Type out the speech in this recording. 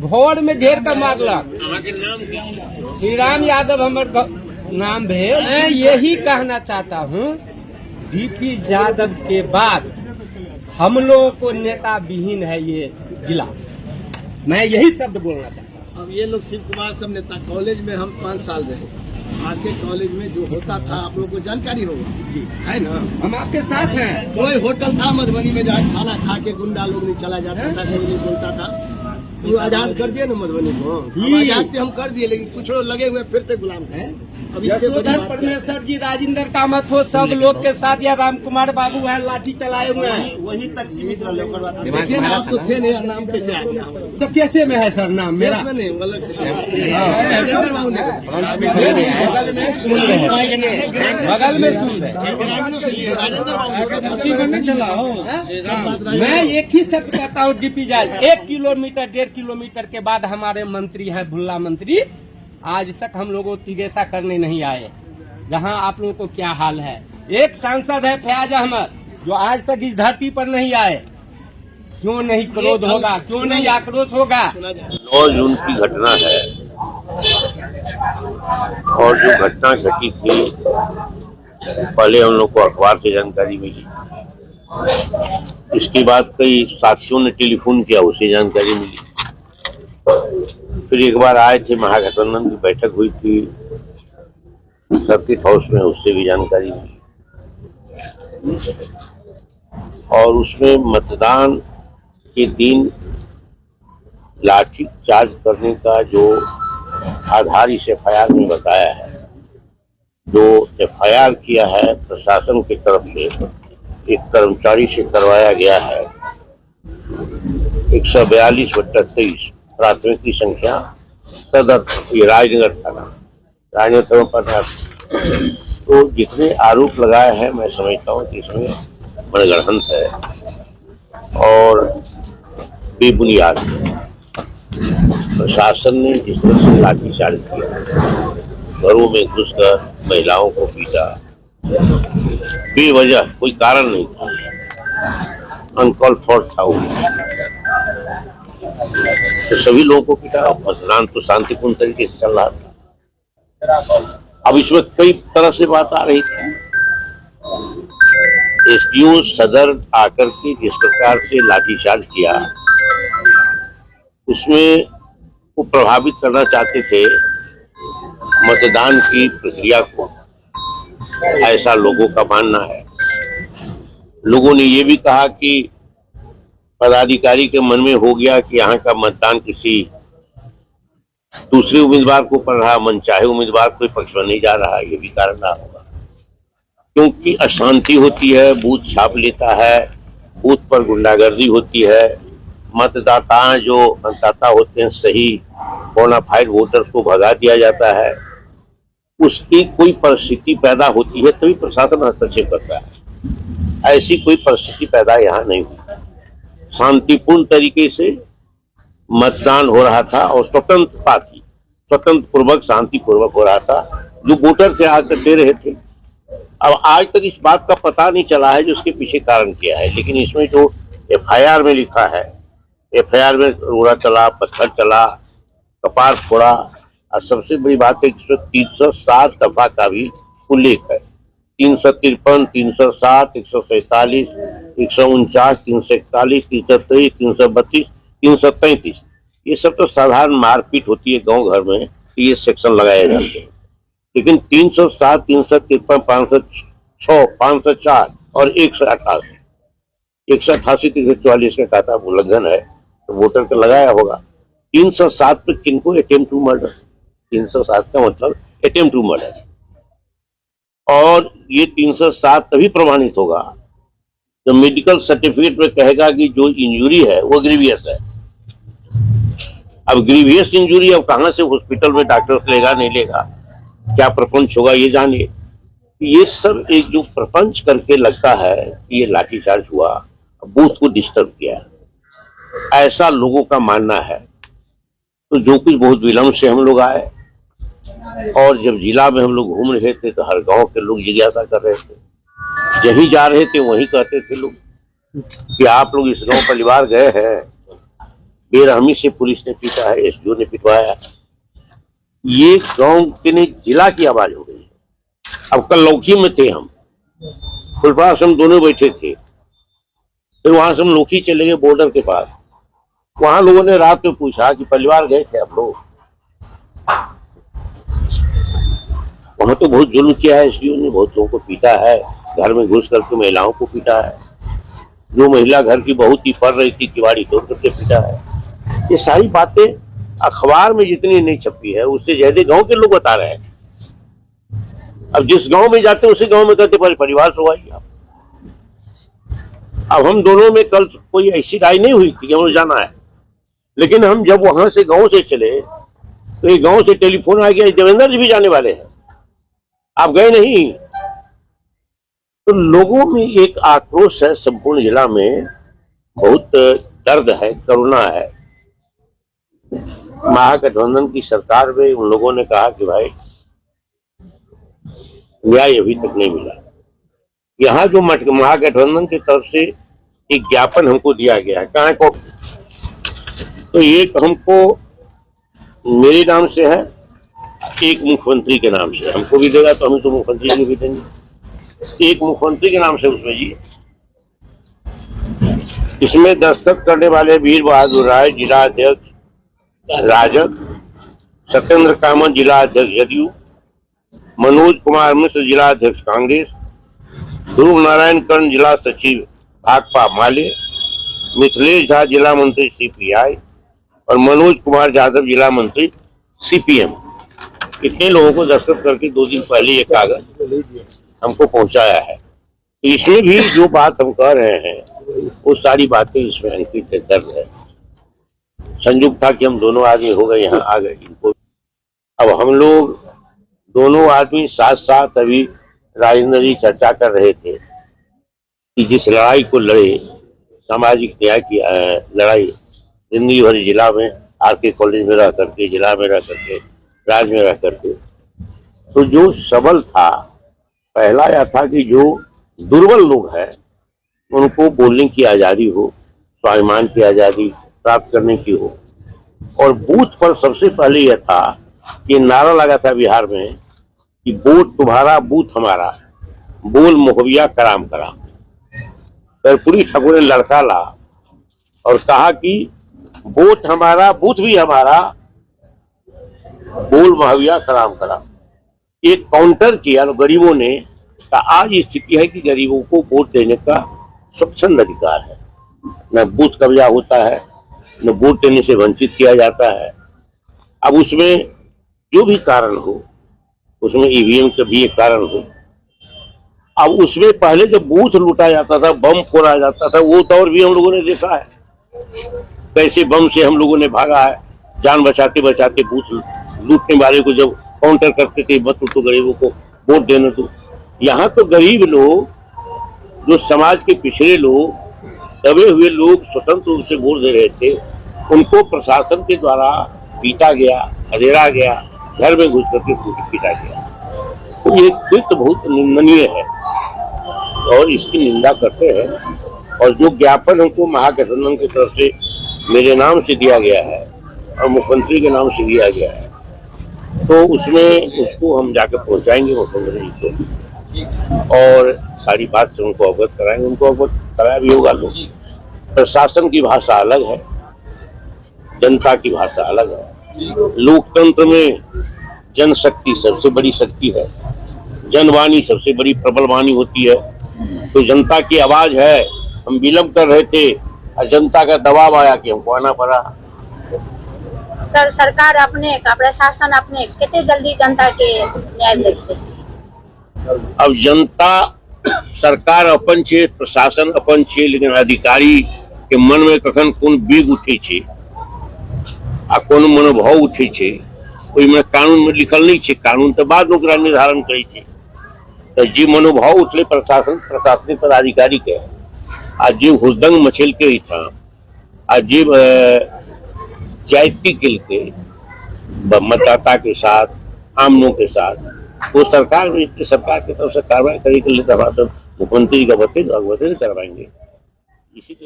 भोर में घेर कर मारलक। श्री राम यादव हमारे नाम है। मैं यही कहना चाहता हूँ, डीपी यादव के बाद हम लोगों को नेता विहीन है ये जिला। मैं यही शब्द बोलना चाहता हूँ। अब ये लोग शिव कुमार सब नेता, कॉलेज में हम 5 साल रहे, आपके कॉलेज में जो होता था आप लोगों को जानकारी होगा जी, है ना। हम आपके साथ हैं। कोई होटल था मधुबनी में जहाँ खाना खा के गुंडा लोग नहीं चला जाता था, कोई नहीं बोलता था। वो आजाद कर दिए ना मधुबनी को जी। आजाद हम कर दिए, लेकिन कुछ लोग लगे हुए फिर से गुलाम हैं। अब इससे बड़ी यशोधर बात क्या है? परमेश्वर जी, राजेंद्र कामत हो, सब लोग के साथ या राम कुमार बाबू हैं, लाठी चलाए हुए हैं। वही तक सीमित रहे। देखिए ना, आप तो थे नहीं, नाम कैसे आ गया? तो कैसे में है सर नाम मेरा? देश में नहीं, गलत से राजेंद्र बाबू ने बगल में सुन रहे, बगल में सुन रहे। राजेंद्र बाबू मैं एक ही शब्द कहता हूँ, डीपी यादव 1 किलोमीटर 1.5 किलोमीटर के बाद हमारे मंत्री हैं भुल्ला मंत्री, आज तक हम लोगों को तिगेसा करने नहीं आए। जहां आप लोगों को क्या हाल है। एक सांसद है फयाज अहमद, जो आज तक इस धरती पर नहीं आए। क्यों नहीं क्रोध होगा, क्यों नहीं आक्रोश होगा? 9 जून की घटना है और जो घटना घटी थी पहले हम लोग को अखबार से जानकारी मिली, इसके बाद कई साथियों ने टेलीफोन किया, उससे जानकारी मिली। फिर एक बार आए थे, महागठबंधन की बैठक हुई थी सर्किट हाउस में, उससे भी जानकारी मिली। और उसमें मतदान के दिन लाठी चार्ज करने का जो आधार इस FIR में बताया है, जो FIR किया है प्रशासन की तरफ से, एक कर्मचारी से करवाया गया है 142/23 प्राथमिक की संख्या, सदर ये राजनगर थाना, राजनगर थाना। तो जितने आरोप लगाए हैं मैं समझता हूँ कि इसमें मनगढ़ंत है और बेबुनियाद है। प्रशासन ने जिस तरह से लाठीचार्ज किया, घरों में घुसकर महिलाओं को पीटा, बेवजह कोई कारण नहीं था, अनकॉल्ड फॉर था वो, तो सभी लोगों को पीटा। मतदान तो शांतिपूर्ण तरीके से चल रहा था। अब इसमें कई तरह से बात आ रही थी। SDO सदर आकर के जिस प्रकार से लाठीचार्ज किया, उसमें वो प्रभावित करना चाहते थे मतदान की प्रक्रिया को, ऐसा लोगों का मानना है। लोगों ने ये भी कहा कि पदाधिकारी के मन में हो गया कि यहाँ का मतदान किसी दूसरे उम्मीदवार को पड़ रहा, मनचाहे उम्मीदवार कोई पक्ष में नहीं जा रहा। ये भी कारण रहा होगा, क्योंकि अशांति होती है, बूथ छाप लेता है, बूथ पर गुंडागर्दी होती है, मतदाता जो मतदाता होते हैं सही बोनाफाइड वोटर्स को भगा दिया जाता है। उसकी कोई परिस्थिति पैदा होती है तभी प्रशासन हस्तक्षेप करता है। ऐसी कोई परिस्थिति पैदा यहाँ नहीं हुई। शांतिपूर्ण तरीके से मतदान हो रहा था और स्वतंत्रता थी, स्वतंत्र पूर्वक शांति पूर्वक हो रहा था, जो वोटर से आकर दे रहे थे। अब आज तक इस बात का पता नहीं चला है जो उसके पीछे कारण क्या है, लेकिन इसमें जो FIR में लिखा है, FIR में रोड़ा चला, पत्थर चला, कपार फोड़ा, और सबसे बड़ी बात है 307 दफा का भी उल्लेख है। 353, 307, 147, 149, 341, 323, 332, 333, ये सब तो साधारण मारपीट होती है गांव घर में, ये सेक्शन लगाए जाते हैं। लेकिन 307, 353, 506, 504 और 188, 188, 344 का खाता उल्लंघन है, तो वोटर का लगाया होगा। 307 पे किनको अटेम्प्ट टू मर्डर, 307 का मतलब अटेम्प्ट टू मर्डर, और ये 307 तभी प्रमाणित होगा तो मेडिकल सर्टिफिकेट में कहेगा कि जो इंजरी है वो ग्रीवियस है। अब ग्रीवियस इंजरी अब कहां से हॉस्पिटल में डॉक्टर लेगा नहीं लेगा, क्या प्रपंच होगा ये जानिए। ये सब एक जो प्रपंच करके लगता है कि ये लाठीचार्ज हुआ, बूथ को डिस्टर्ब किया, ऐसा लोगों का मानना है। तो जो कुछ बहुत विलम्ब से हम लोग आए, और जब जिला में हम लोग घूम रहे थे तो हर गांव के लोग जिज्ञासा कर रहे थे, जहीं जा रहे थे वहीं कहते थे लोग कि आप लोग इस गांव परिवार गए हैं, बेरहमी से पुलिस ने पीटा है, एसडीओ ने पिटवाया। ये गांव के नहीं जिला की आवाज हो गई है। अब कल लौकी में थे हम, फुलपास हम दोनों बैठे थे, फिर वहां से हम लौकी चले गए बॉर्डर के पास। वहां लोगों ने रात में पूछा कि परिवार गए थे आप लोग? वहां तो बहुत जुल्म किया है एसडीओ ने, बहुत लोगों को पीटा है, घर में घुस करके महिलाओं को पीटा है, जो महिला घर की बहुत ही पढ़ रही थी किवाड़ी तोड़ करके पीटा है। ये सारी बातें अखबार में जितनी नहीं छपी है उससे ज्यादा गांव के लोग बता रहे हैं। अब जिस गांव में जाते हैं उसी गांव में कहते परिवार तो आइए आप। अब हम दोनों में कल कोई ऐसी राय नहीं हुई थी कि हमें जाना है, लेकिन हम जब वहां से गांव से चले तो ये गांव से टेलीफोन आ गया देवेंद्र जी भी जाने वाले हैं, आप गए नहीं। तो लोगों में एक आक्रोश है, संपूर्ण जिला में बहुत दर्द है, करुणा है। महागठबंधन की सरकार में उन लोगों ने कहा कि भाई न्याय अभी तक नहीं मिला। यहाँ जो महागठबंधन की तरफ से एक ज्ञापन हमको दिया गया है, कहाँ को तो एक हमको मेरे नाम से है, एक मुख्यमंत्री के नाम से हमको भी देगा, तो हम तो मुख्यमंत्री को भी देंगे। एक मुख्यमंत्री के नाम से उसमें जी, इसमें दस्तखत करने वाले वीर बहादुर राय जिला अध्यक्ष राजद, सत्येंद्र कामत जिला अध्यक्ष जदयू, मनोज कुमार मिश्र जिला अध्यक्ष कांग्रेस, ध्रुव नारायण कर्ण जिला सचिव भाकपा माले, मिथिलेश झा जिला मंत्री सीपीआई और मनोज कुमार यादव जिला मंत्री सीपीएम। इतने लोगों को दस्तखत करके 2 दिन पहले ये कागज हमको पहुंचाया है। तो इसमें भी जो बात हम कह रहे हैं वो सारी बातें इसमें अंकित दर्ज है। संयोग था कि हम दोनों आदमी हो गए, यहाँ आ गए इनको। अब हम लोग दोनों आदमी साथ साथ अभी राजेंद्र जी चर्चा कर रहे थे कि जिस लड़ाई को लड़े, सामाजिक न्याय की लड़ाई जिंदगी भर जिला में आरके कॉलेज में रह करके, जिला में रह करके, राज्य में रह करके, तो जो सबल था, पहला यह था कि जो दुर्बल लोग हैं उनको बोलने की आज़ादी हो, स्वाभिमान की आज़ादी प्राप्त करने की हो। और बूथ पर सबसे पहले यह था कि नारा लगा था बिहार में कि वोट तुम्हारा बूथ हमारा, बोल मुहैया कराम कराम। कर्पूरी ठाकुर ने लड़का ला और कहा कि वोट हमारा बूथ भी हमारा, बोल मुहैया कराम कराम। एक काउंटर किया तो गरीबों ने कहा आज स्थिति है कि गरीबों को वोट देने का स्वच्छंद अधिकार है, न बूथ कब्जा होता है, न वोट देने से वंचित किया जाता है। अब उसमें जो भी कारण हो, उसमें ईवीएम का भी एक कारण हो। अब उसमें पहले जब बूथ लूटा जाता था, बम फोड़ा जाता था, वो दौर भी हम लोगों ने देखा है, कैसे बम से हम लोगों ने भागा है, जान बचाते बचाते बूथ लूटने वाले को जब काउंटर करते थे, मत तो गरीबों को वोट देने दो। यहाँ तो गरीब लोग, जो समाज के पिछड़े लोग, दबे हुए लोग स्वतंत्र रूप से वोट दे रहे थे, उनको प्रशासन के द्वारा पीटा गया, खदेड़ा गया, घर में घुस करके पीटा गया। तो ये कृत्य बहुत निंदनीय है और इसकी निंदा करते हैं। और जो ज्ञापन हमको महागठबंधन की तरफ से मेरे नाम से दिया गया है और मुख्यमंत्री के नाम से दिया गया है, तो उसमें उसको हम जाकर पहुंचाएंगे मुख्यमंत्री जी को और सारी बात से उनको अवगत कराएंगे। उनको अवगत कराया भी होगा। लोग, प्रशासन की भाषा अलग है, जनता की भाषा अलग है। लोकतंत्र में जनशक्ति सबसे बड़ी शक्ति है, जनवाणी सबसे बड़ी प्रबल वाणी होती है। तो जनता की आवाज है, हम विलंब कर रहे थे और जनता का दबाव आया कि हमको आना पड़ा। सर, सरकार अपने का, प्रशासन अपने कितने जल्दी जनता के न्याय देते? अब जनता, सरकार अपन छे, प्रशासन अपन छे, लेकिन अधिकारी के मन में कखन कोन बीग उठे छे आ कोनो मनोभाव उठे छे, ओहिमे कानून में लिखल नहीं छे। कानून तो बाद ओकरा निर्धारण करे छे। तो जे मनोभाव उठले प्रशासन, प्रशासनिक पदाधिकारी के, आज जे हुदंग मचेल के था, आज जे जाति के मतदाता के साथ, आम लोगों के साथ, वो सरकार की तरफ से कार्रवाई करने के लिए मुख्यमंत्री का अवगत करवाएंगे। इसी के